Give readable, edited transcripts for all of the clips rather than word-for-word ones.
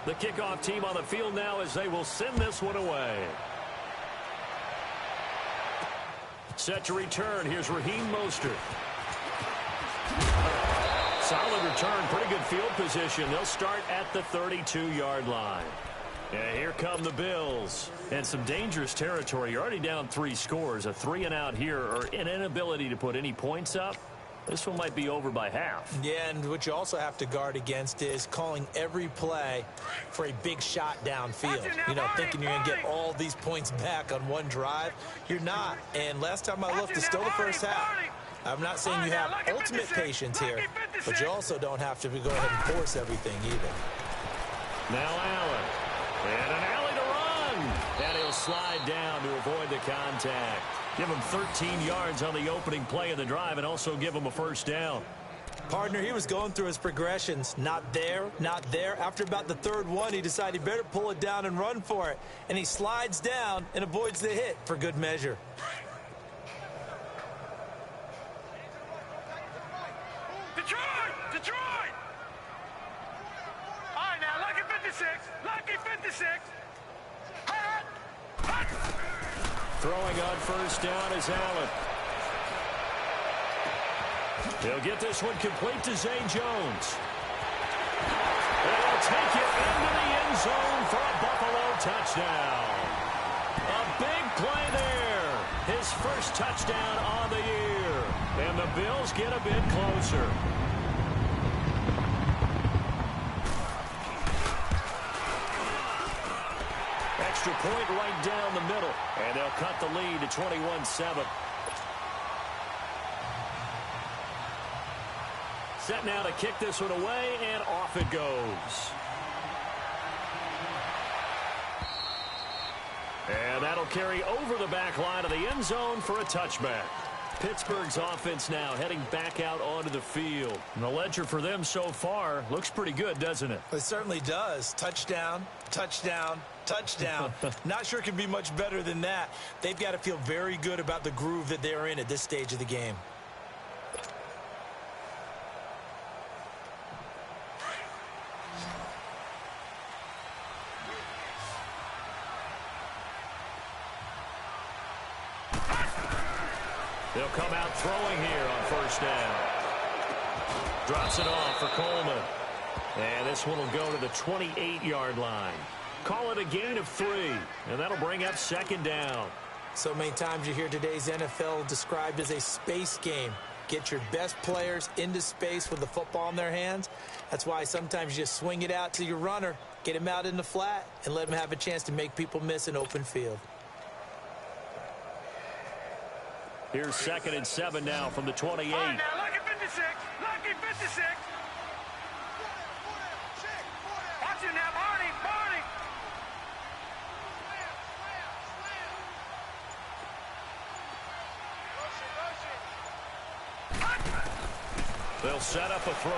The kickoff team on the field now as they will send this one away. Set to return. Here's Raheem Mostert. Solid return. Pretty good field position. They'll start at the 32-yard line. Yeah, here come the Bills. And some dangerous territory. You're already down 3 scores. A 3-and-out here or an inability to put any points up. This one might be over by half. Yeah, and what you also have to guard against is calling every play for a big shot downfield. You know, thinking you're going to get all these points back on one drive. You're not. And last time I looked, it's still the first half. I'm not saying you have ultimate patience here, but you also don't have to go ahead and force everything either. Now Allen. And an alley to run. And he'll slide down to avoid the contact. Give him 13 yards on the opening play of the drive and also give him a first down. Partner, he was going through his progressions. Not there, not there. After about the third one, he decided he better pull it down and run for it. And he slides down and avoids the hit for good measure. Detroit! All right, now, lucky 56. Lucky 56. Throwing on first down is Allen. He'll get this one complete to Zay Jones. They'll take it into the end zone for a Buffalo touchdown. A big play there. His first touchdown on the year. And the Bills get a bit closer. Extra point right down the middle. And they'll cut the lead to 21-7. Set now to kick this one away, and off it goes. And that'll carry over the back line of the end zone for a touchback. Pittsburgh's offense now heading back out onto the field. And the ledger for them so far looks pretty good, doesn't it? It certainly does. Touchdown, touchdown, touchdown. Not sure it can be much better than that. They've got to feel very good about the groove that they're in at this stage of the game. They'll come out throwing here on first down. Drops it off for Coleman. And this one will go to the 28-yard line. Call it a gain of 3, and that'll bring up second down. So many times you hear today's NFL described as a space game. Get your best players into space with the football in their hands. That's why sometimes you just swing it out to your runner, get him out in the flat, and let him have a chance to make people miss an open field. Here's 2nd and 7 now from the 28. All right, now, lucky 56. Lucky 56. Watch it now, Barney. They'll set up a throw.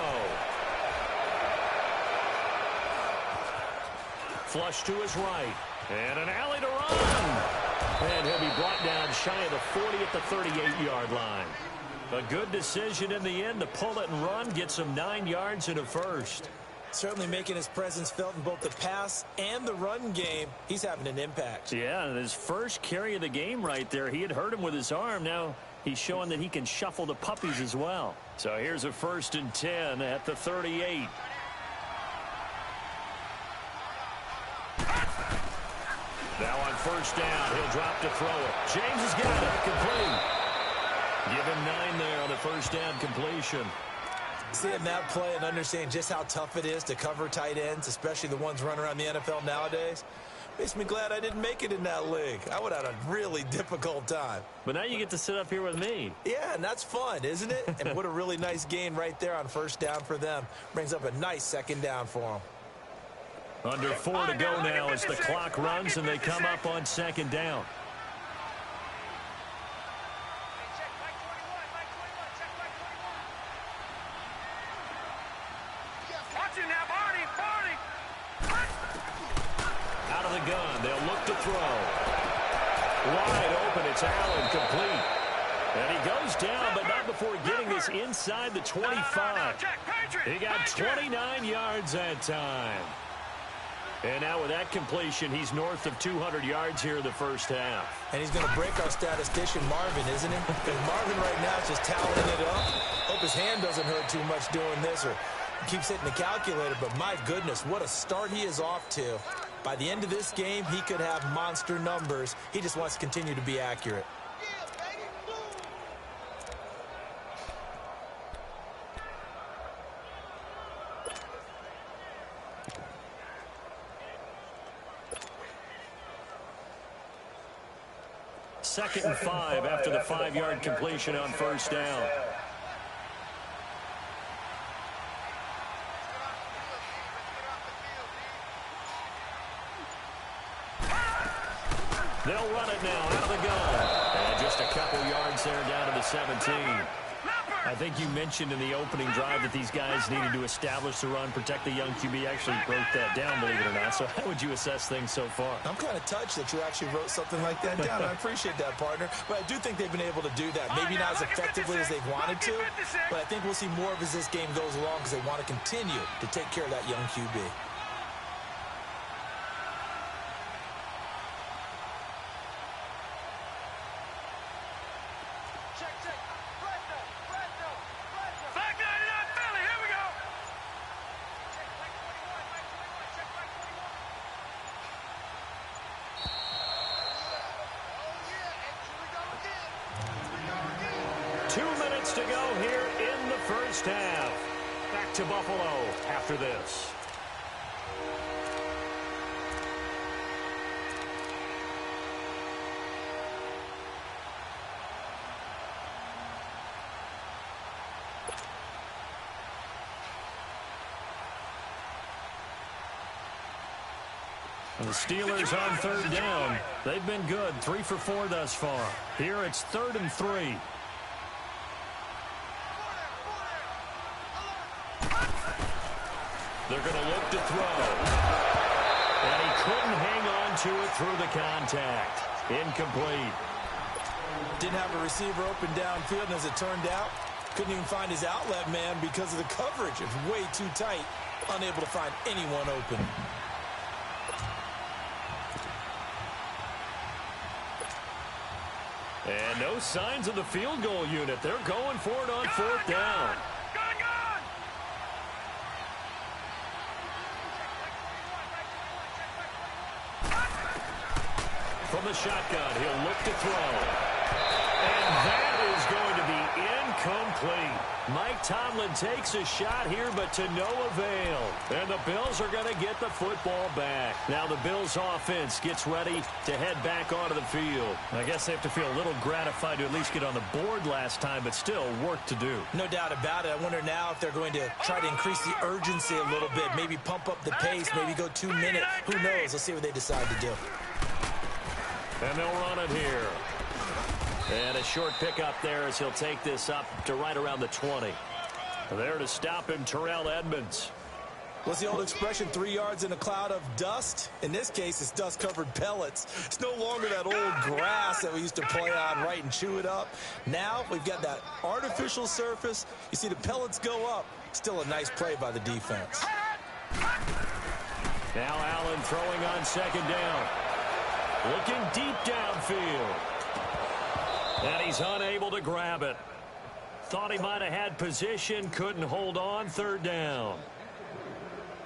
Flush to his right. And an alley to run. And he'll be brought down shy of the 40 at the 38-yard line. A good decision in the end to pull it and run, get some 9 yards and a first. Certainly making his presence felt in both the pass and the run game. He's having an impact. Yeah, and his first carry of the game right there, he had hurt him with his arm. Now he's showing that he can shuffle the puppies as well. So here's a 1st and 10 at the 38. Now on first down, he'll drop to throw it. James has got it. Complete. Give him 9 there on the first down completion. Seeing that play and understanding just how tough it is to cover tight ends, especially the ones running around the NFL nowadays, makes me glad I didn't make it in that league. I would have had a really difficult time. But now you get to sit up here with me. Yeah, and that's fun, isn't it? And what a really nice gain right there on first down for them. Brings up a nice second down for them. Under 4 to go now as the clock runs and they come up on second down. Out of the gun, they'll look to throw. Wide open, it's Allen, complete. And he goes down, but not before getting this inside the 25. He got 29 yards that time. And now with that completion, he's north of 200 yards here in the first half. And he's going to break our statistician, Marvin, isn't he? Because Marvin right now is just toweling it up. Hope his hand doesn't hurt too much doing this, or keeps hitting the calculator. But my goodness, what a start he is off to. By the end of this game, he could have monster numbers. He just wants to continue to be accurate. Second and 5 after the 5-yard completion on first down. They'll run it now out of the gun. And just a couple yards there down to the 17. I think you mentioned in the opening drive that these guys needed to establish the run, protect the young QB. Actually wrote that down, believe it or not. So how would you assess things so far? I'm kind of touched that you actually wrote something like that down. I appreciate that, partner. But I do think they've been able to do that. Maybe not as effectively as they've wanted to, but I think we'll see more of as this game goes along because they want to continue to take care of that young QB. To go here in the first half. Back to Buffalo after this. And the Steelers on third down. They've been good, 3 for 4 thus far. Here it's 3rd and 3. They're going to look to throw. And he couldn't hang on to it through the contact. Incomplete. Didn't have a receiver open downfield, and as it turned out, couldn't even find his outlet man because of the coverage. It was way too tight. Unable to find anyone open. And no signs of the field goal unit. They're going for it on 4th down. From the shotgun, he'll look to throw. And that is going to be incomplete. Mike Tomlin takes a shot here, but to no avail. And the Bills are going to get the football back. Now the Bills offense gets ready to head back onto the field. I guess they have to feel a little gratified to at least get on the board last time, but still work to do. No doubt about it. I wonder now if they're going to try to increase the urgency a little bit, maybe pump up the pace, maybe go 2 minute. Who knows? Let's see what they decide to do. And they'll run it here. And a short pickup there as he'll take this up to right around the 20. There to stop him, Terrell Edmonds. What's the old expression, 3 yards in a cloud of dust? In this case, it's dust-covered pellets. It's no longer that old grass that we used to play on, right, and chew it up. Now we've got that artificial surface. You see the pellets go up. Still a nice play by the defense. Now Allen throwing on 2nd down. Looking deep downfield. And he's unable to grab it. Thought he might have had position, couldn't hold on, 3rd down.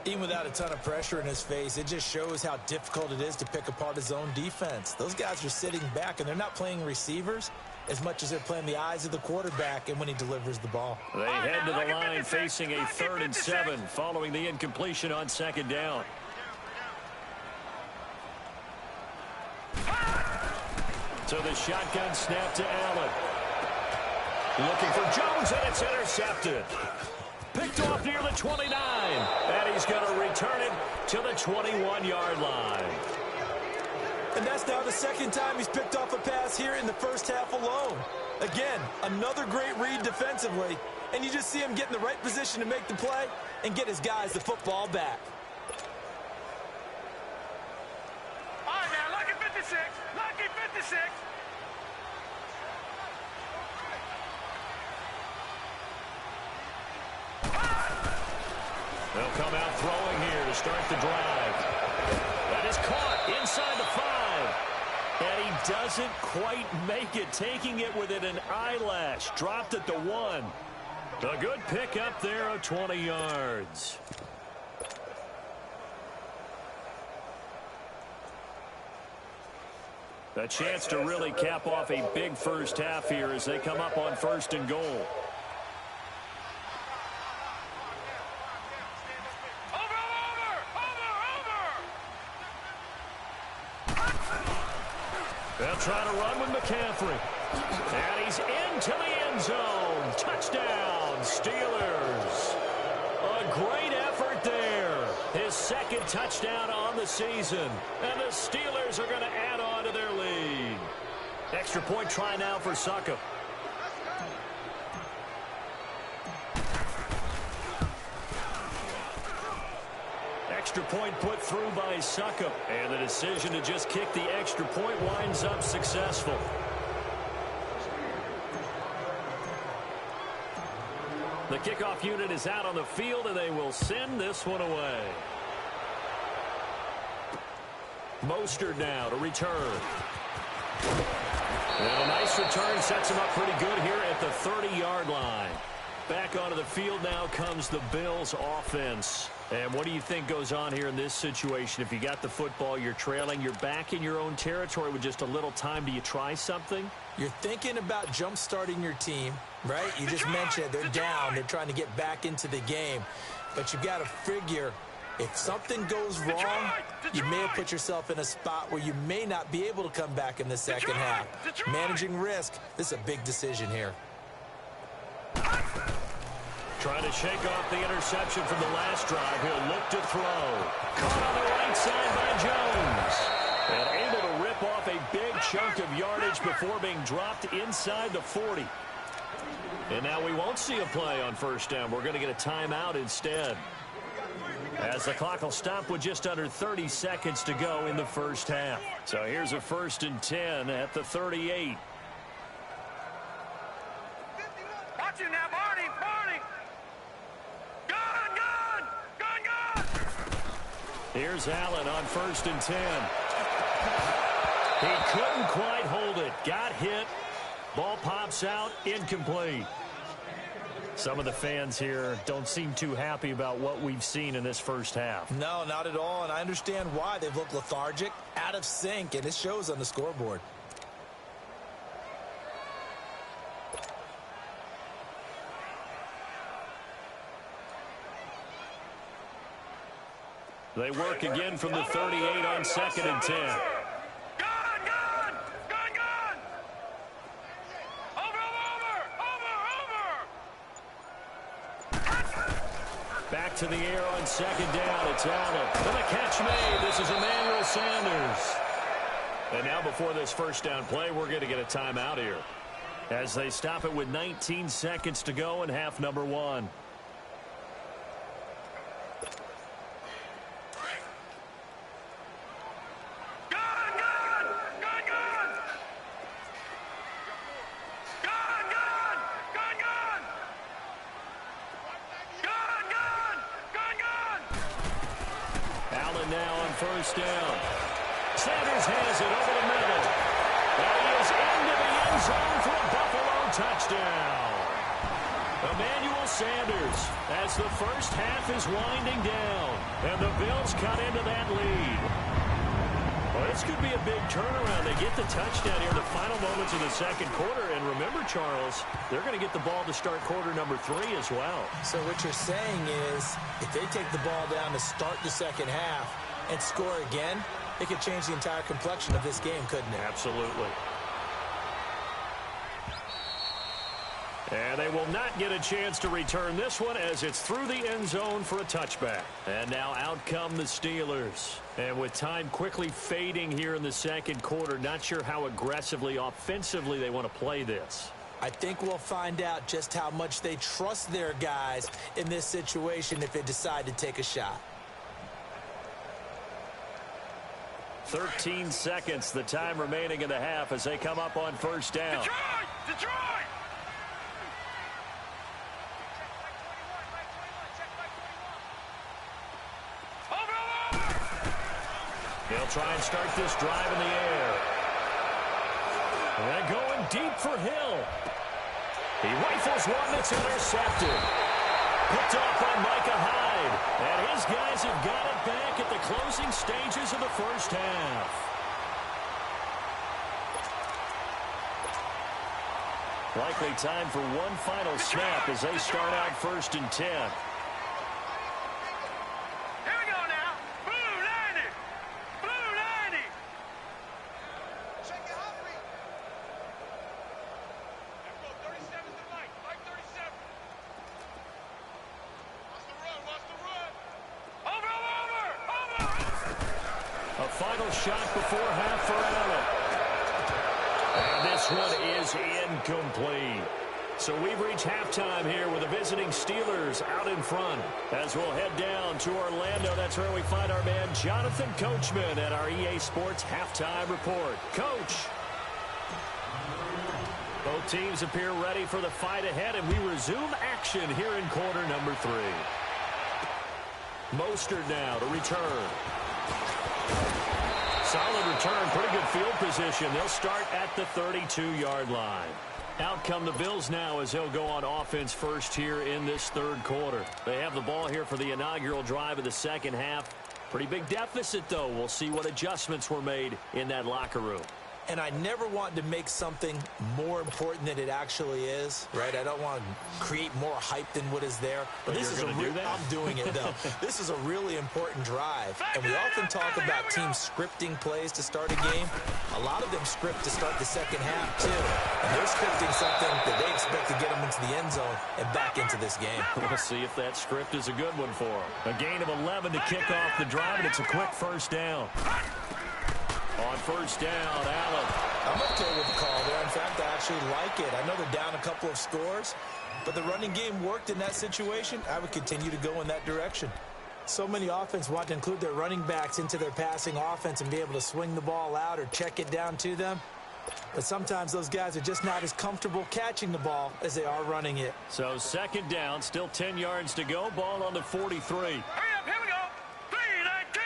Even without a ton of pressure in his face, it just shows how difficult it is to pick apart his own defense. Those guys are sitting back, and they're not playing receivers as much as they're playing the eyes of the quarterback and when he delivers the ball. They head to the line facing a 3rd and 7 following the incompletion on 2nd down. So the shotgun snap to Allen. Looking for Jones, and it's intercepted. Picked off near the 29. And he's going to return it to the 21-yard line. And that's now the 2nd time he's picked off a pass here in the first half alone. Again, another great read defensively. And you just see him get in the right position to make the play and get his guys the football back. All right, now, lucky 56. Lucky 56. They'll come out throwing here to start the drive. is caught inside the 5. And he doesn't quite make it, taking it within an eyelash. Dropped at the 1. A good pick up there of 20 yards. A chance to really cap off a big first half here as they come up on 1st and goal. They'll try to run with McCaffrey. And he's into the end zone. Touchdown, Steelers. A great effort there. His 2nd touchdown on the season. And the Steelers are going to add on to their lead. Extra point try now for Succop. Extra point put through by Succop. And the decision to just kick the extra point winds up successful. The kickoff unit is out on the field, and they will send this one away. Mostert now to return. And a nice return sets him up pretty good here at the 30-yard line. Back onto the field now comes the Bills offense. And what do you think goes on here in this situation? If you got the football, you're trailing, you're back in your own territory with just a little time. Do you try something? You're thinking about jump-starting your team, right? You just mentioned they're down. They're trying to get back into the game. But you've got to figure if something goes wrong, you may have put yourself in a spot where you may not be able to come back in the second half. Managing risk, this is a big decision here. Trying to shake off the interception from the last drive. He'll look to throw. Caught on the right side by Jones. And able to rip off a big chunk of yardage before being dropped inside the 40. And now we won't see a play on 1st down. We're going to get a timeout instead. As the clock will stop with just under 30 seconds to go in the 1st half. So here's a 1st and 10 at the 38. Watch it now, Barney, Barney. Gun. Here's Allen on 1st and 10. He couldn't quite hold it. Got hit. Ball pops out. Incomplete. Some of the fans here don't seem too happy about what we've seen in this 1st half. No, not at all, and I understand why. They've looked lethargic, out of sync, and it shows on the scoreboard. They work again from the 38 on 2nd and 10. Gun. Over. Back to the air on 2nd down. It's Allen. And the catch made. This is Emmanuel Sanders. And now before this 1st down play, we're going to get a timeout here. As they stop it with 19 seconds to go in half number 1. Now on 1st down. Sanders has it over the middle. And he is into the end zone for a Buffalo touchdown. Emmanuel Sanders as the 1st half is winding down. And the Bills cut into that lead. Well, this could be a big turnaround. They get the touchdown here in the final moments of the 2nd quarter. And remember, Charles, they're going to get the ball to start quarter number 3 as well. So what you're saying is if they take the ball down to start the 2nd half and score again, it could change the entire complexion of this game, couldn't it? Absolutely. And they will not get a chance to return this one as it's through the end zone for a touchback. And now out come the Steelers. And with time quickly fading here in the 2nd quarter, not sure how aggressively, offensively they want to play this. I think we'll find out just how much they trust their guys in this situation if they decide to take a shot. 13 seconds, the time remaining in the half as they come up on 1st down. Detroit! He'll try and start this drive in the air. And going deep for Hill. He rifles one that's intercepted. Picked off by Micah Hyde. And his guys have got it back at the closing stages of the first half. Likely time for one final snap as they start out 1st and 10. A final shot before half for Allen. And this one is incomplete. So we've reached halftime here with the visiting Steelers out in front. As we'll head down to Orlando, that's where we find our man Jonathan Coachman at our EA Sports Halftime Report. Coach. Both teams appear ready for the fight ahead, and we resume action here in quarter number 3. Mostert now to return. Solid return, pretty good field position. They'll start at the 32-yard line. Out come the Bills now as they'll go on offense first here in this 3rd quarter. They have the ball here for the inaugural drive of the second half. Pretty big deficit, though. We'll see what adjustments were made in that locker room. And I never want to make something more important than it actually is, right? I don't want to create more hype than what is there. But this is I'm doing it, though. This is a really important drive. And we often talk about teams scripting plays to start a game. A lot of them script to start the second half, too. And they're scripting something that they expect to get them into the end zone and back into this game. We'll see if that script is a good one for them. A gain of 11 to kick off the drive, and it's a quick first down. On first down, Allen. I'm okay with the call there. In fact, I actually like it. I know they're down a couple of scores, but the running game worked in that situation. I would continue to go in that direction. So many offenses want to include their running backs into their passing offense and be able to swing the ball out or check it down to them. But sometimes those guys are just not as comfortable catching the ball as they are running it. So 2nd down, still 10 yards to go. Ball on the 43. Hurry up, here we go. 3-19.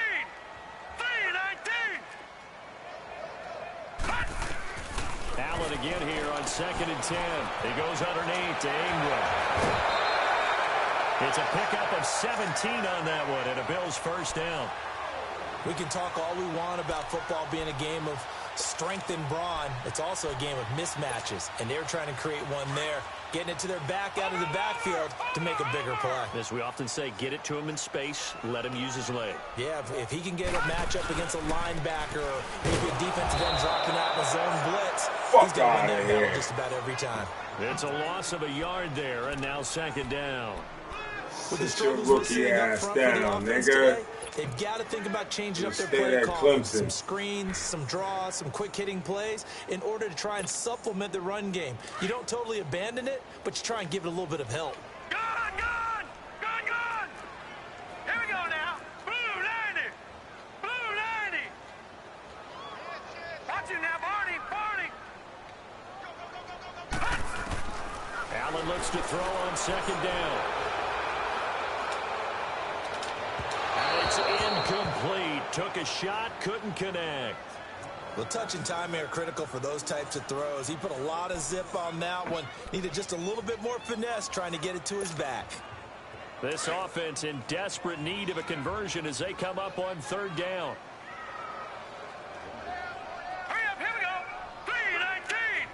3-19. Allen again here on 2nd and 10. He goes underneath to Ingram. It's a pickup of 17 on that one and a Bills first down. We can talk all we want about football being a game of strength and brawn. It's also a game of mismatches, and they're trying to create one there, getting it to their back out of the backfield to make a bigger play. As we often say, get it to him in space, let him use his leg. Yeah, if he can get a matchup against a linebacker or maybe a defensive end dropping out in a zone blitz, he's going to win that battle just about every time. It's a loss of a yard there, and now 2nd down. With the struggles we're seeing up front for the offense today, they've got to think about changing up their play call. Some screens, some draws, some quick-hitting plays in order to try and supplement the run game. You don't totally abandon it, but you try and give it a little bit of help. Gone, gone, gone, gone. Here we go now. Blue 90. Blue 90. Watch him now, Barney, Barney. Allen looks to throw on 2nd down. It's incomplete. Took a shot, couldn't connect. Well, touch and timing are critical for those types of throws. He put a lot of zip on that one. Needed just a little bit more finesse trying to get it to his back. This offense in desperate need of a conversion as they come up on 3rd down. Hurry up, here we go. 3-19.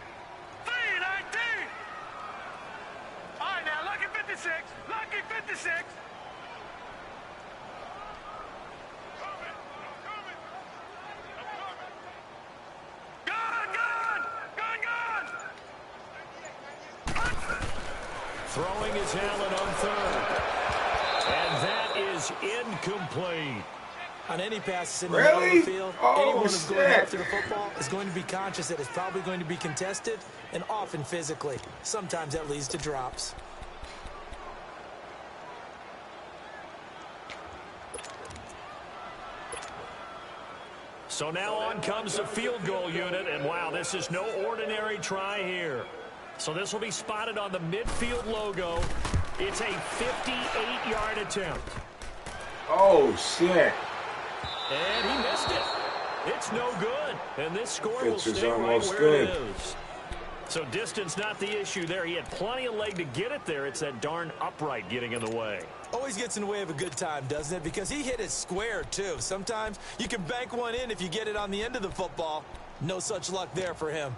3-19. All right, now, lucky 56. Lucky 56. Throwing is Allen on 3rd. And that is incomplete. On any passes in the middle of the field, anyone who's going after the football is going to be conscious that it's probably going to be contested, and often physically. Sometimes that leads to drops. So now on comes the field goal unit, and wow, this is no ordinary try here. So this will be spotted on the midfield logo. It's a 58-yard attempt. Oh, shit. And he missed it. It's no good, and this score will stay right where it is. So distance not the issue there. He had plenty of leg to get it there. It's that darn upright getting in the way. Always gets in the way of a good time, doesn't it? Because he hit it square, too. Sometimes you can bank one in if you get it on the end of the football. No such luck there for him.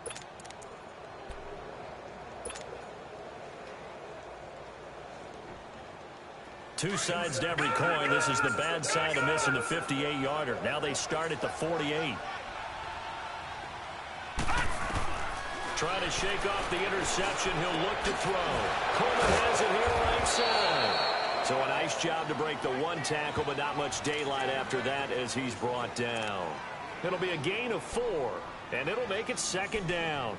Two sides to every coin. This is the bad side of missing the 58-yarder. Now they start at the 48. Trying to shake off the interception. He'll look to throw. Coleman has it here right side. So a nice job to break the one tackle, but not much daylight after that as he's brought down. It'll be a gain of 4, and it'll make it second down.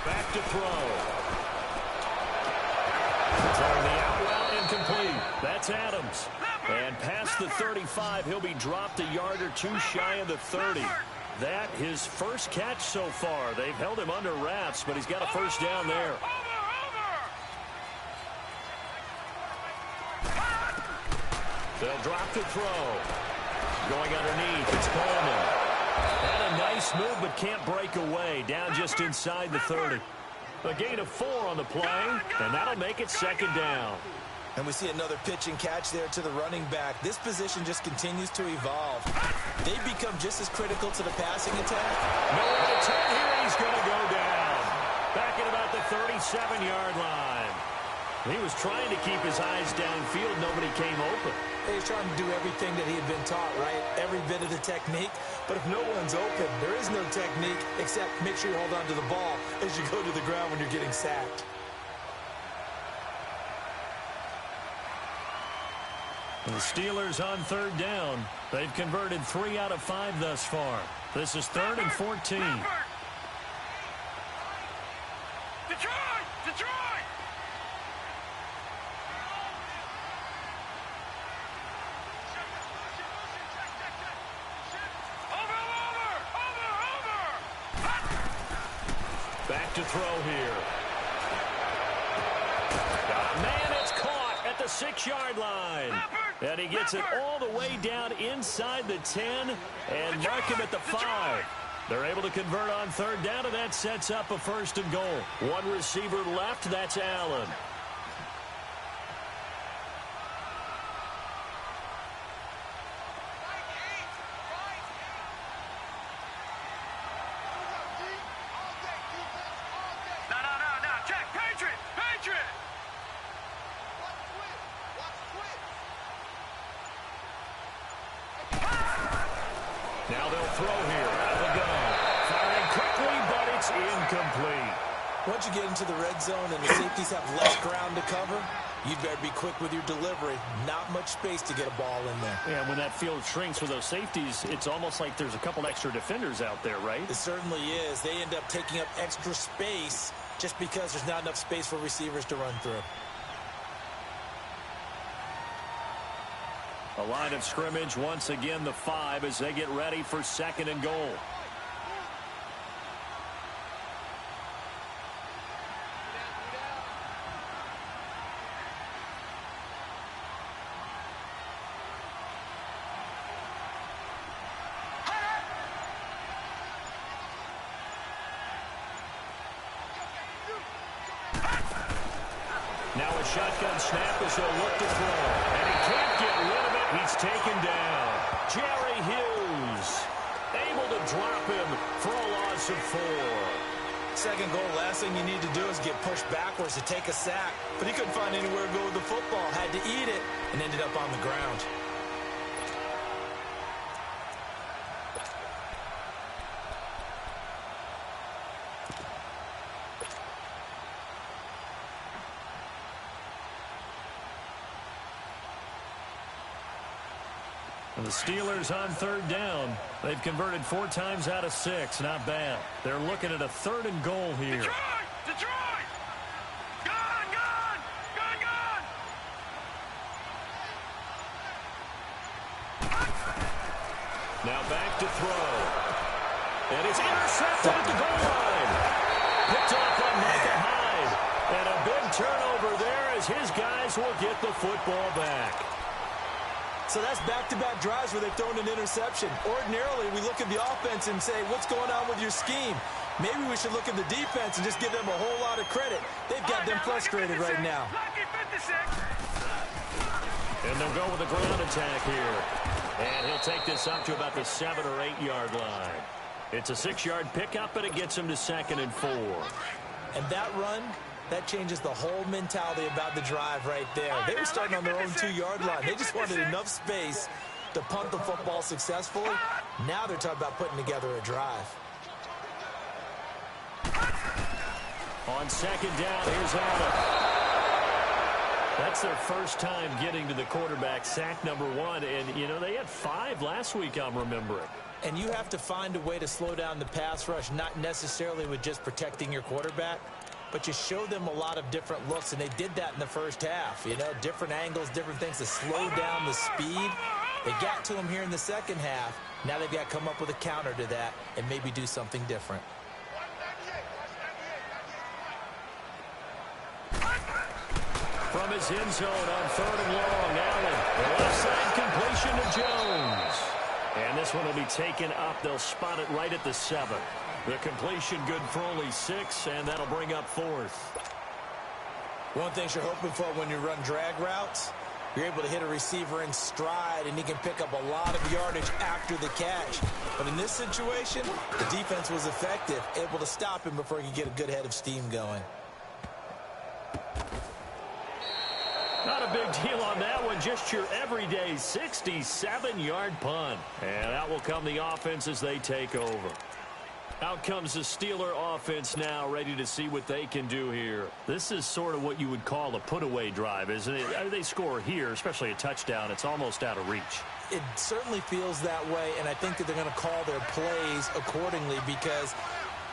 Back to throw. Throwing the out route incomplete. That's Adams. And past the 35, he'll be dropped a yard or two shy of the 30. That his first catch so far. They've held him under wraps, but he's got a first down there. They'll drop to throw. Going underneath, it's Coleman. Had a nice move, but can't break away. Down just inside the 30. A gain of 4 on the play, and that'll make it second down. And we see another pitch and catch there to the running back. This position just continues to evolve. They become just as critical to the passing attack. Nowhere to turn here, he's going to go down. Back at about the 37-yard line. He was trying to keep his eyes downfield. Nobody came open. He's trying to do everything that he had been taught, right? Every bit of the technique. But if no one's open, there is no technique except make sure you hold on to the ball as you go to the ground when you're getting sacked. The Steelers on third down. They've converted 3 out of 5 thus far. This is 3rd and 14. Detroit! Detroit! Back to throw here. Got a man, it's caught at the 6-yard line. And he gets it all the way down inside the 10 and mark him at the 5. They're able to convert on third down, and that sets up a 1st and goal. One receiver left, that's Allen. Now they'll throw here out of the gun. Firing quickly, but it's incomplete. Once you get into the red zone and the safeties have less ground to cover, you'd better be quick with your delivery. Not much space to get a ball in there. Yeah, when that field shrinks with those safeties, it's almost like there's a couple extra defenders out there, right? It certainly is. They end up taking up extra space just because there's not enough space for receivers to run through. A line of scrimmage, once again, the 5 as they get ready for 2nd and goal. Now a shotgun snap as he'll look to throw. And he can't get rid of it. He's taken down. Jerry Hughes able to drop him for a loss of 4. 2nd goal, last thing you need to do is get pushed backwards to take a sack. But he couldn't find anywhere to go with the football. Had to eat it and ended up on the ground. And the Steelers on third down. They've converted 4 times out of 6. Not bad. They're looking at a 3rd and goal here. Detroit! Detroit! throw. And it's intercepted at the goal line. Picked off by Micah Hyde. And a big turnover there as his guys will get the football back. So that's back-to-back drives where they've thrown an interception. Ordinarily, we look at the offense and say, what's going on with your scheme? Maybe we should look at the defense and just give them a whole lot of credit. They've got them frustrated right now. And they'll go with a ground attack here. And he'll take this up to about the 7 or 8 yard line. It's a 6-yard pickup, but it gets him to 2nd and 4. And that run, that changes the whole mentality about the drive right there. They were starting on their own 2-yard line. They just wanted enough space to punt the football successfully. Now they're talking about putting together a drive. On 2nd down, here's Allen. That's their first time getting to the quarterback, sack number 1. And, you know, they had 5 last week, I'm remembering. And you have to find a way to slow down the pass rush, not necessarily with just protecting your quarterback, but you show them a lot of different looks, and they did that in the first half. You know, different angles, different things to slow down the speed. They got to him here in the second half. Now they've got to come up with a counter to that and maybe do something different. From his end zone on 3rd and long, Allen. The left side completion to Jones. And this one will be taken up. They'll spot it right at the 7. The completion good for only 6, and that'll bring up 4th. One thing you're hoping for when you run drag routes, you're able to hit a receiver in stride, and he can pick up a lot of yardage after the catch. But in this situation, the defense was effective, able to stop him before he could get a good head of steam going. Not a big deal on that one. Just your everyday 67-yard punt. And out will come the offense as they take over. Out comes the Steeler offense now, ready to see what they can do here. This is sort of what you would call a put-away drive, isn't it? They score here, especially a touchdown. It's almost out of reach. It certainly feels that way, and I think that they're going to call their plays accordingly, because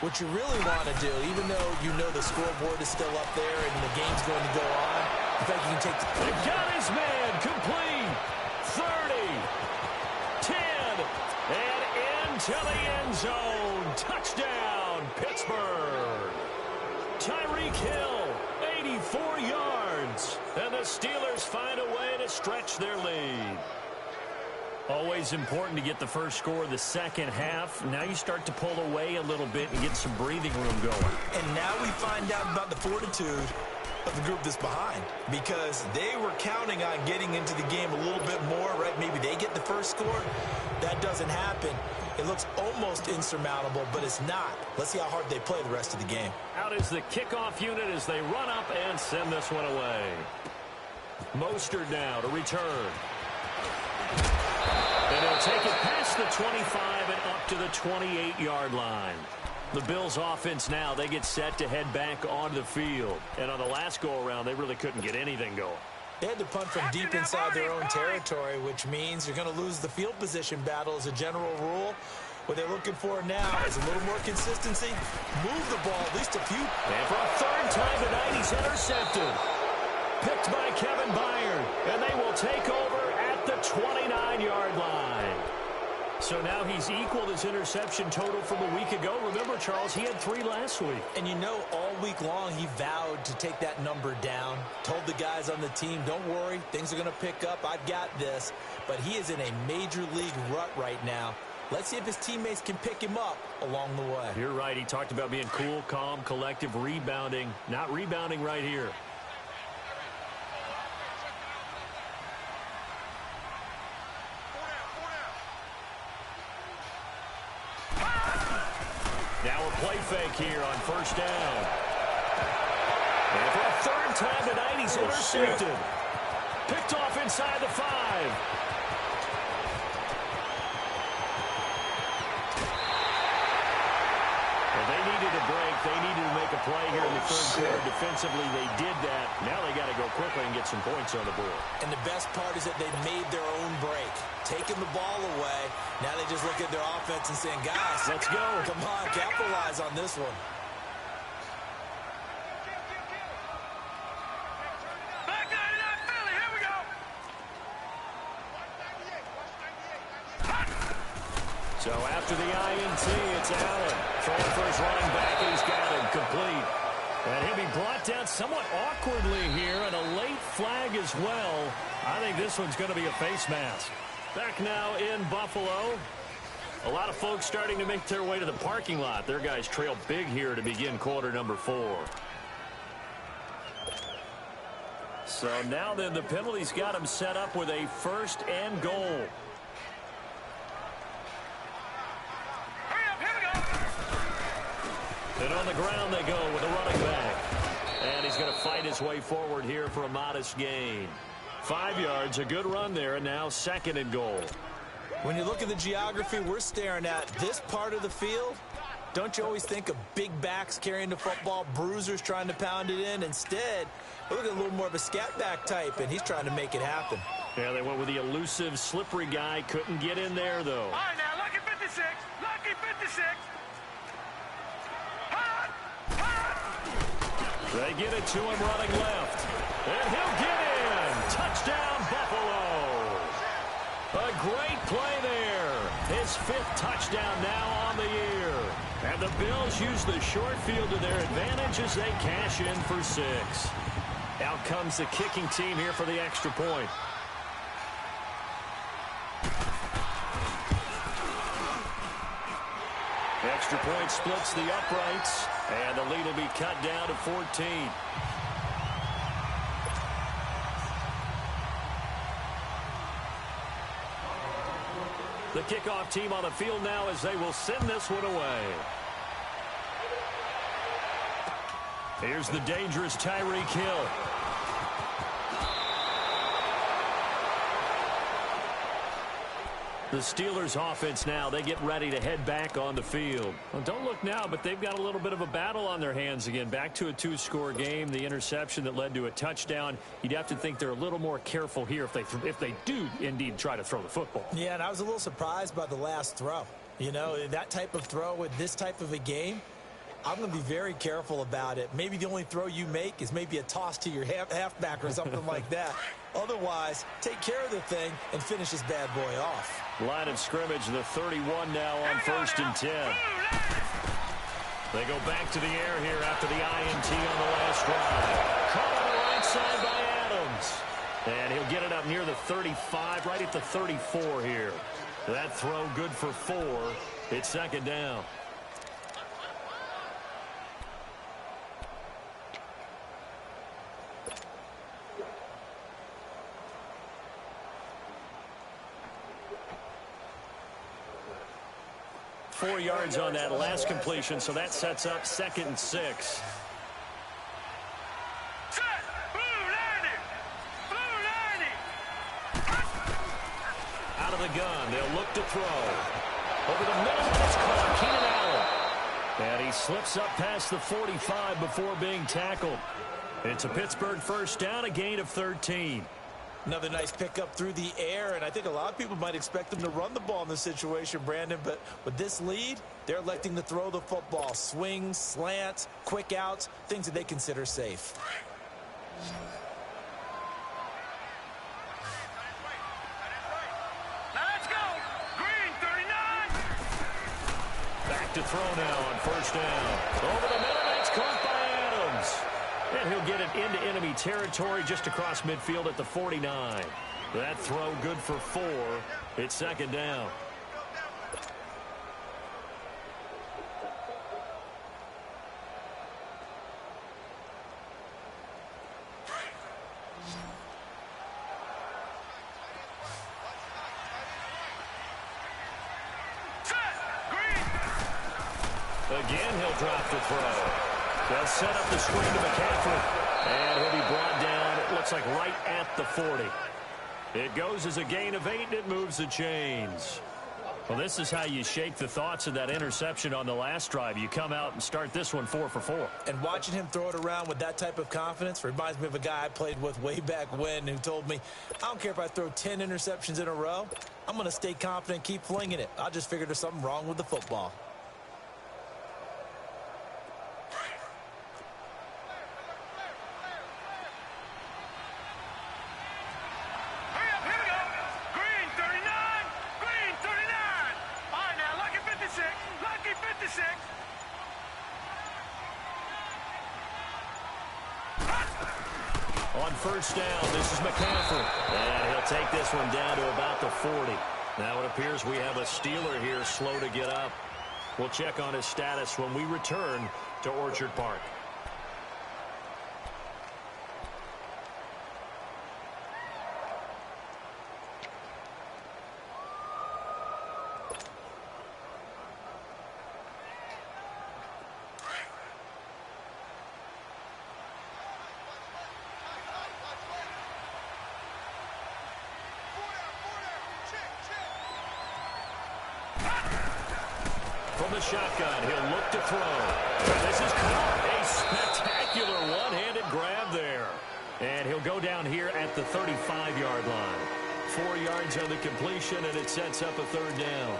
what you really want to do, even though you know the scoreboard is still up there and the game's going to go on, in fact, you can take the... They got his man complete. 30, 10, and into the end zone. Touchdown, Pittsburgh. Tyreek Hill, 84 yards. And the Steelers find a way to stretch their lead. Always important to get the first score of the second half. Now you start to pull away a little bit and get some breathing room going. And now we find out about the fortitude of the group that's behind, because they were counting on getting into the game a little bit more, right? Maybe they get the first score. That doesn't happen. It looks almost insurmountable, but it's not. Let's see how hard they play the rest of the game. Out is the kickoff unit as they run up and send this one away. Mostert now to return. And he'll take it past the 25 and up to the 28-yard line. The Bills offense now, they get set to head back onto the field. And on the last go-around, they really couldn't get anything going. They had to punt from deep inside their own territory, which means you're going to lose the field position battle as a general rule. What they're looking for now is a little more consistency. Move the ball at least a few. And for a 3rd time tonight, he's intercepted. Picked by Kevin Byard. And they will take over at the 29-yard line. So now he's equaled his interception total from a week ago. Remember, Charles, he had 3 last week. And you know, all week long he vowed to take that number down. Told the guys on the team, don't worry, things are going to pick up. I've got this. But he is in a major league rut right now. Let's see if his teammates can pick him up along the way. You're right. He talked about being cool, calm, collective, rebounding. Not rebounding right here. Now a play fake here on 1st down. And for a 3rd time tonight, he's intercepted. Picked off inside the 5. Well, they needed a break. They needed to make a play here in the 3rd quarter. Defensively, they did that. Now they got to go quickly and get some points on the board. And the best part is that they made their own break. Taking the ball away. Now they just look at their offense and saying, guys, let's go. Come on, capitalize on this one. Back 99 Philly, here we go. So So after the INT, it's Allen. Throwing for his running back, and he's got him complete. And he'll be brought down somewhat awkwardly here, and a late flag as well. I think this one's going to be a face mask. Back now in Buffalo. A lot of folks starting to make their way to the parking lot. Their guys trail big here to begin quarter number 4. So now then the penalty's got him set up with a 1st and goal. And on the ground they go with a running back. And he's going to fight his way forward here for a modest gain. 5 yards, a good run there, and now 2nd and goal. When you look at the geography we're staring at, this part of the field, don't you always think of big backs carrying the football, bruisers trying to pound it in? Instead, look at a little more of a scat back type, and he's trying to make it happen. Yeah, they went with the elusive, slippery guy. Couldn't get in there, though. All right, now, lucky 56. Lucky 56. They get it to him running left. And he'll get in. Touchdown, Buffalo. A great play there. His 5th touchdown now on the year. And the Bills use the short field to their advantage as they cash in for 6. Out comes the kicking team here for the extra point. Extra point splits the uprights, and the lead will be cut down to 14. The kickoff team on the field now as they will send this one away. Here's the dangerous Tyreek Hill. The Steelers offense now, they get ready to head back on the field. Well, don't look now, but they've got a little bit of a battle on their hands again. Back to a 2-score game, the interception that led to a touchdown. You'd have to think they're a little more careful here if they do indeed try to throw the football. Yeah, and I was a little surprised by the last throw. You know, that type of throw with this type of a game, I'm going to be very careful about it. Maybe the only throw you make is maybe a toss to your halfback or something like that. Otherwise, take care of the thing and finish this bad boy off. Line of scrimmage, the 31 now on 1st and 10. They go back to the air here after the INT on the last drive. Caught on the right side by Adams. And he'll get it up near the 35, right at the 34 here. That throw good for 4. It's 2nd down. Four yards on that last completion, so that sets up 2nd and 6. Out of the gun, they'll look to throw. Over the middle, and it's caught. Keenan Allen. And he slips up past the 45 before being tackled. It's a Pittsburgh 1st down, a gain of 13. Another nice pickup through the air, and I think a lot of people might expect them to run the ball in this situation, Brandon, but with this lead, they're electing to throw the football. Swings, slants, quick outs, things that they consider safe. Now let's go. Green, 39. Back to throw now on 1st down. Over the middle, it's caught by Adams. And he'll get it into enemy territory just across midfield at the 49. That throw good for 4. It's 2nd down. Again, he'll drop the throw. They'll set up the screen to McCaffrey. And he'll be brought down, it looks like right at the 40. It goes as a gain of 8, and it moves the chains. Well, this is how you shake the thoughts of that interception on the last drive. You come out and start this one 4 for 4. And watching him throw it around with that type of confidence reminds me of a guy I played with way back when who told me, I don't care if I throw 10 interceptions in a row. I'm going to stay confident and keep flinging it. I just figured there's something wrong with the football. On first down, this is McCaffrey. And he'll take this one down to about the 40. Now it appears we have a Steeler here slow to get up. We'll check on his status when we return to Orchard Park. From the shotgun, he'll look to throw. And this is caught. A spectacular one-handed grab there. And he'll go down here at the 35-yard line. 4 yards on the completion, and it sets up a third down.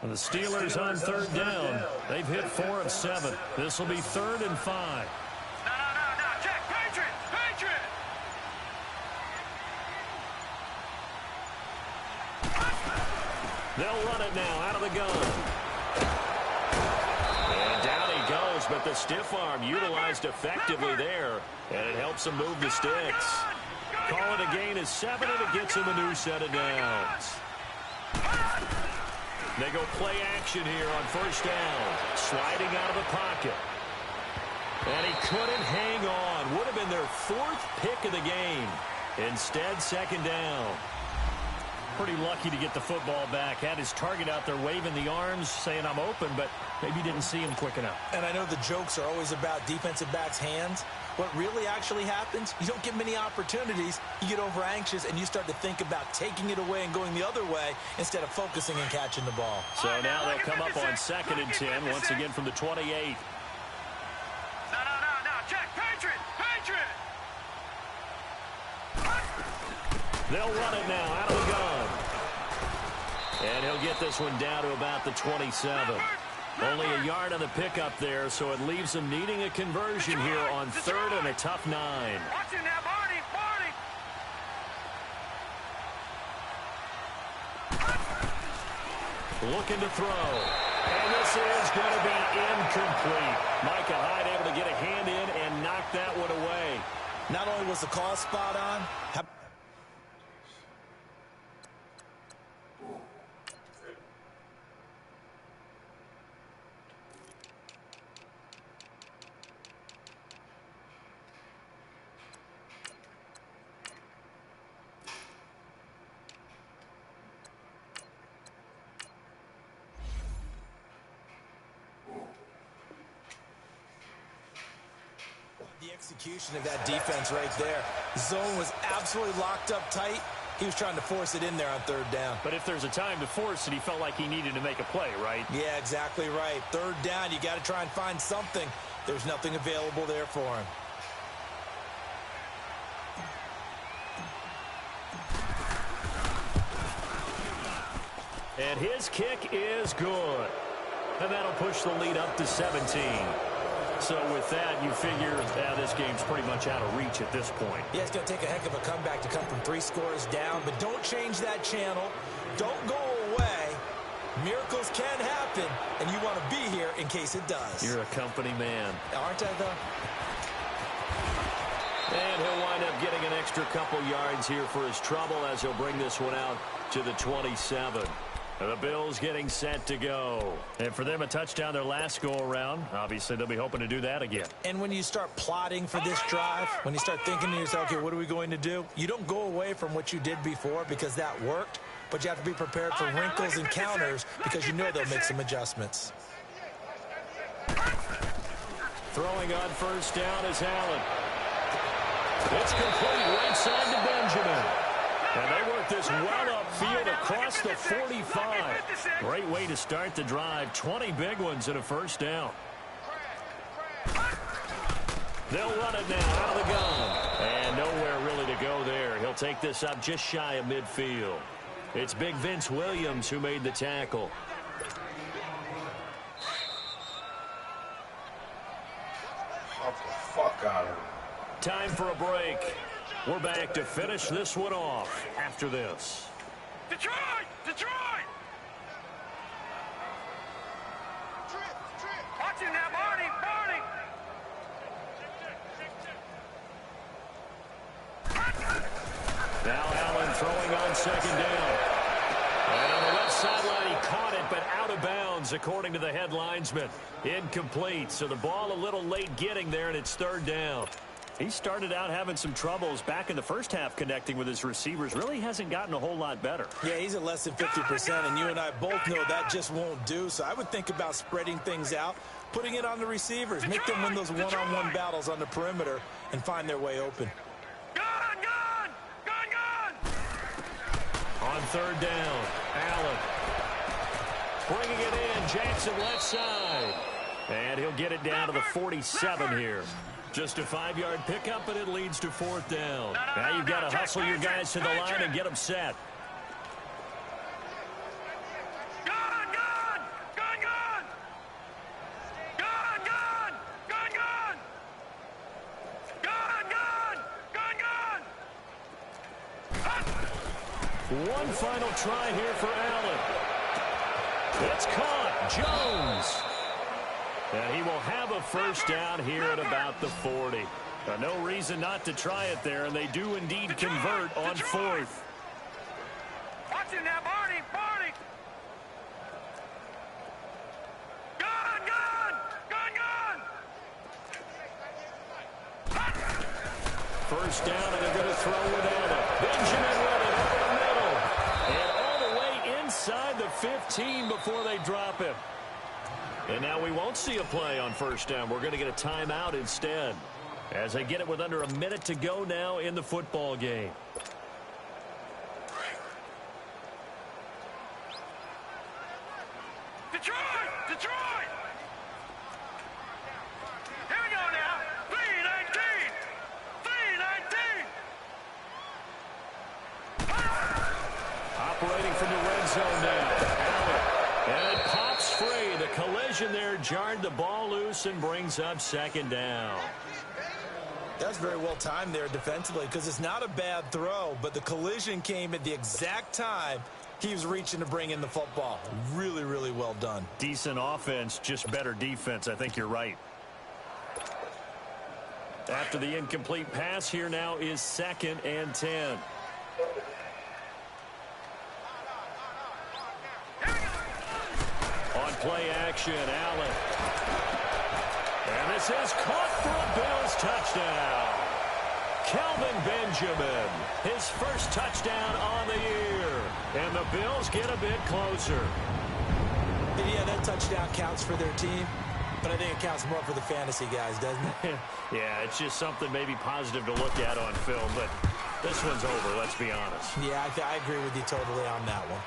The Steelers on third down. They've hit 4 of 7. This will be 3rd and 5. No, check. Patriot. They'll run it now out of the gun. And down he goes, but the stiff arm utilized effectively there, and it helps him move the sticks. Call it a gain of 7, and it gets him a new set of downs. They go play action here on first down. Sliding out of the pocket. And he couldn't hang on. Would have been their 4th pick of the game. Instead, 2nd down. Pretty lucky to get the football back. Had his target out there waving the arms, saying I'm open, but maybe didn't see him quick enough. And I know the jokes are always about defensive backs' hands. What really actually happens, you don't get many opportunities. You get over anxious, and you start to think about taking it away and going the other way instead of focusing and catching the ball. So now they'll come up on 2nd and 10, once again from the 28. No, check. Patriot. They'll run it now out of the gun. And he'll get this one down to about the 27. Only a yard on the pickup there, so it leaves them needing a conversion here on 3rd and a tough 9. Watch it now, Barney. Looking to throw. And this is going to be incomplete. Micah Hyde able to get a hand in and knock that one away. Not only was the call spot on, the execution of that defense right there. The zone was absolutely locked up tight. He was trying to force it in there on 3rd down. But if there's a time to force it, he felt like he needed to make a play, right? Yeah, exactly right. 3rd down, you got to try and find something. There's nothing available there for him. And his kick is good. And that'll push the lead up to 17. So with that, you figure this game's pretty much out of reach at this point. Yeah, it's going to take a heck of a comeback to come from 3 scores down, but don't change that channel. Don't go away. Miracles can happen, and you want to be here in case it does. You're a company man. Aren't I, though? And he'll wind up getting an extra couple yards here for his trouble as he'll bring this one out to the 27. The Bills getting set to go. And for them, a touchdown their last go-around. Obviously, they'll be hoping to do that again. And when you start plotting for this drive, when you start thinking to yourself, okay, what are we going to do? You don't go away from what you did before because that worked, but you have to be prepared for wrinkles and counters because you know they'll make some adjustments. Throwing on first down is Allen. It's complete right side to Benjamin. And they work this well upfield across the 45. Great way to start the drive. 20 big ones and a first down. They'll run it now out of the gun. And nowhere really to go there. He'll take this up just shy of midfield. It's big Vince Williams who made the tackle. Fuck the fuck out of him. Time for a break. We're back to finish this one off after this. Detroit! Detroit! Watch him now, Barney! Barney! Now Allen throwing on second down. And on the left sideline, he caught it, but out of bounds, according to the head linesman. Incomplete, so the ball a little late getting there, and it's third down. He started out having some troubles back in the first half connecting with his receivers. Really hasn't gotten a whole lot better. Yeah, he's at less than 50%, and you and I both know that just won't do. So I would think about spreading things out, putting it on the receivers, make them win those one-on-one battles on the perimeter, and find their way open. Gun! Gun! Gun! Gun! On third down, Allen. Bringing it in, Jackson left side. And he'll get it down to the 47 here. Just a 5-yard pickup, and it leads to fourth down. Now you've got to hustle your guys to the line and get them set. Gun! Gun! Gun! Gun! Gun! Gun! Gun! Gun! Gun! Gun! Gun! Gun! One final try here for Allen. It's caught. Jones. And he will have a first down here at about the 40. No reason not to try it there, and they do indeed convert on fourth. Watch him now, Barney! Barney! Gun! Gun! Gun! Gun! First down, and they're going to throw without it. Benjamin with it over the middle. And all the way inside the 15 before they drop him. And now we won't see a play on first down. We're going to get a timeout instead, as they get it with under a minute to go now in the football game. Detroit! Detroit! Here we go now. 3-19! 3-19! Operating from the red zone now. Allen. And it pops free. The collision there jarred the ball loose and brings up second down. That's very well timed there defensively, because it's not a bad throw, but the collision came at the exact time he was reaching to bring in the football. Really, really well done. Decent offense, just better defense. I think you're right. After the incomplete pass, here now is 2nd and 10. On play action, Allen. And this is caught for a Bills touchdown. Kelvin Benjamin, his first touchdown on the year. And the Bills get a bit closer. Yeah, that touchdown counts for their team, but I think it counts more for the fantasy guys, doesn't it? Yeah, it's just something maybe positive to look at on film, but this one's over, let's be honest. Yeah, I agree with you totally on that one.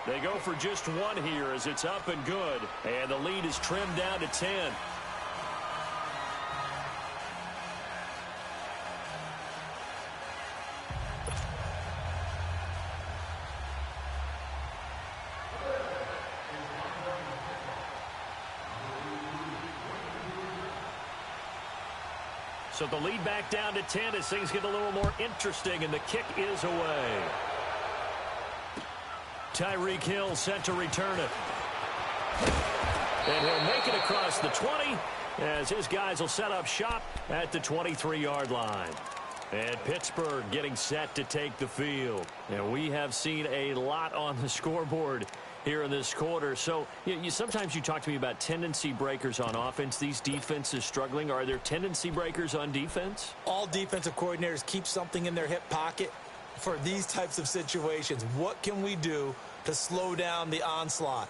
They go for just one here as it's up and good, and the lead is trimmed down to 10. So the lead back down to 10 as things get a little more interesting, and the kick is away. Tyreek Hill set to return it. And he'll make it across the 20 as his guys will set up shop at the 23-yard line. And Pittsburgh getting set to take the field. And we have seen a lot on the scoreboard here in this quarter. So sometimes you talk to me about tendency breakers on offense. These defenses struggling. Are there tendency breakers on defense? All defensive coordinators keep something in their hip pocket for these types of situations. What can we do to slow down the onslaught?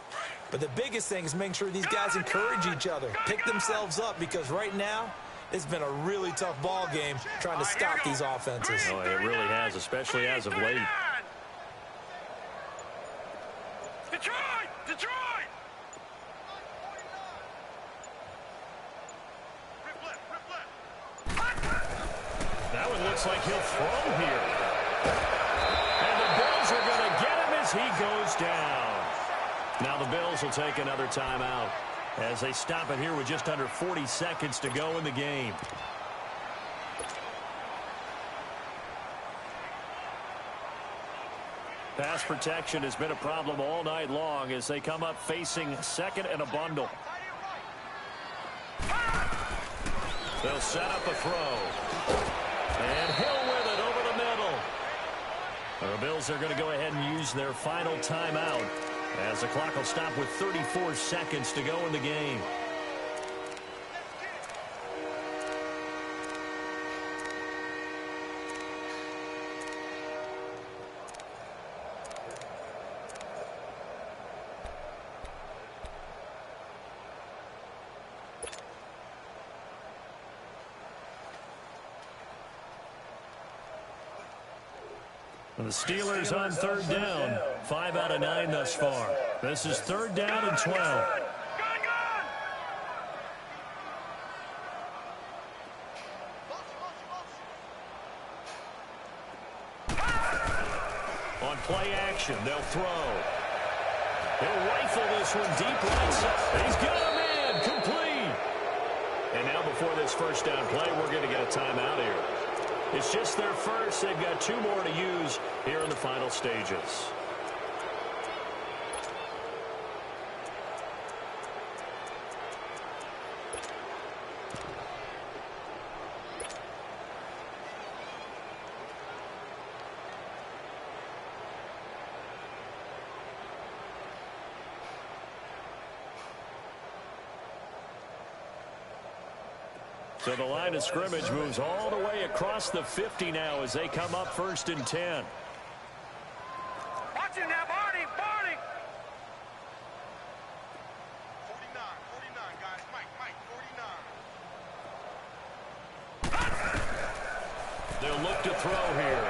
But the biggest thing is making sure these guys encourage each other, pick themselves up, because right now it's been a really tough ball game trying to stop these offenses. Oh, it really has, especially as of late. Detroit! Detroit! That one looks like he'll throw here. And the Bills are going to get him as as he goes down. Now the Bills will take another timeout as they stop it here with just under 40 seconds to go in the game. Pass protection has been a problem all night long as they come up facing second and a bundle. They'll set up a throw. And Hill with it over the middle. The Bills are going to go ahead and use their final timeout as the clock will stop with 34 seconds to go in the game. The Steelers on third down. 5 out of 9 thus far. This is third down and 12. On play action, they'll throw. He'll rifle this one deep right side. He's got a man complete. And now before this first down play, we're going to get a timeout here. It's just their first. They've got 2 more to use here in the final stages. So the line of scrimmage moves all the way across the 50 now as they come up first and 10. Watch it now, Barney, Barney. 49, guys. Mike, 49. They'll look to throw here.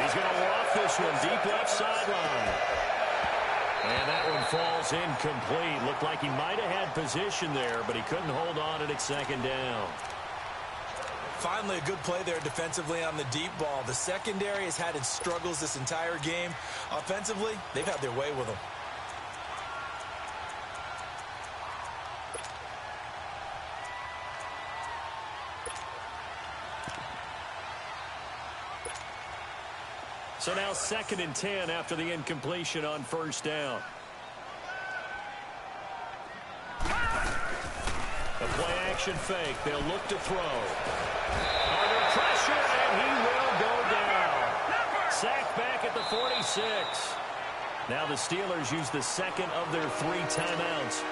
He's going to waft this one deep left sideline. And that one falls incomplete. Looked like he might have had position there, but he couldn't hold on at its second down. Finally, a good play there defensively on the deep ball. The secondary has had its struggles this entire game. Offensively, they've had their way with them. So now second and 10 after the incompletion on first down. A play action fake. They'll look to throw. Under pressure, and he will go down. Sacked back at the 46. Now the Steelers use the second of their 3 timeouts.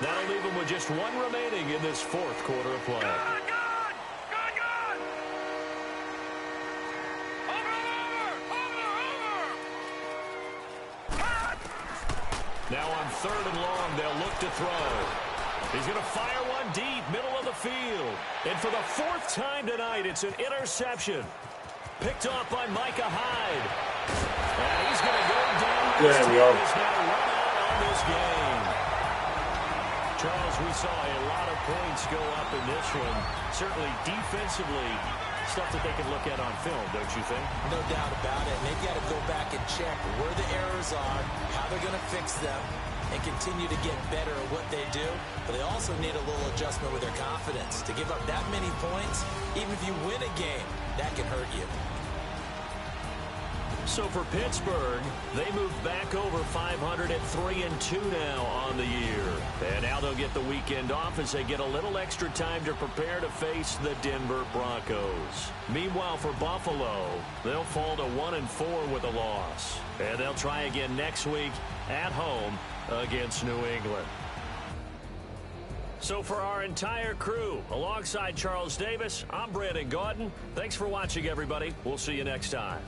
That'll leave them with just 1 remaining in this fourth quarter of play. Now on third and long, they'll look to throw. He's going to fire one deep, middle of the field. And for the 4th time tonight, it's an interception. Picked off by Micah Hyde. And he's going to go down. There we go. He's now run out on this game. Charles, we saw a lot of points go up in this one. Certainly defensively, stuff that they can look at on film, don't you think? No doubt about it. And they've got to go back and check where the errors are, how they're going to fix them, and continue to get better at what they do. But they also need a little adjustment with their confidence. To give up that many points, even if you win a game, that can hurt you. So for Pittsburgh, they move back over 500 at 3-2 now on the year. And now they'll get the weekend off as they get a little extra time to prepare to face the Denver Broncos. Meanwhile, for Buffalo, they'll fall to 1-4 with a loss. And they'll try again next week at home against New England. So for our entire crew, alongside Charles Davis, I'm Brandon Gaudin. Thanks for watching, everybody. We'll see you next time.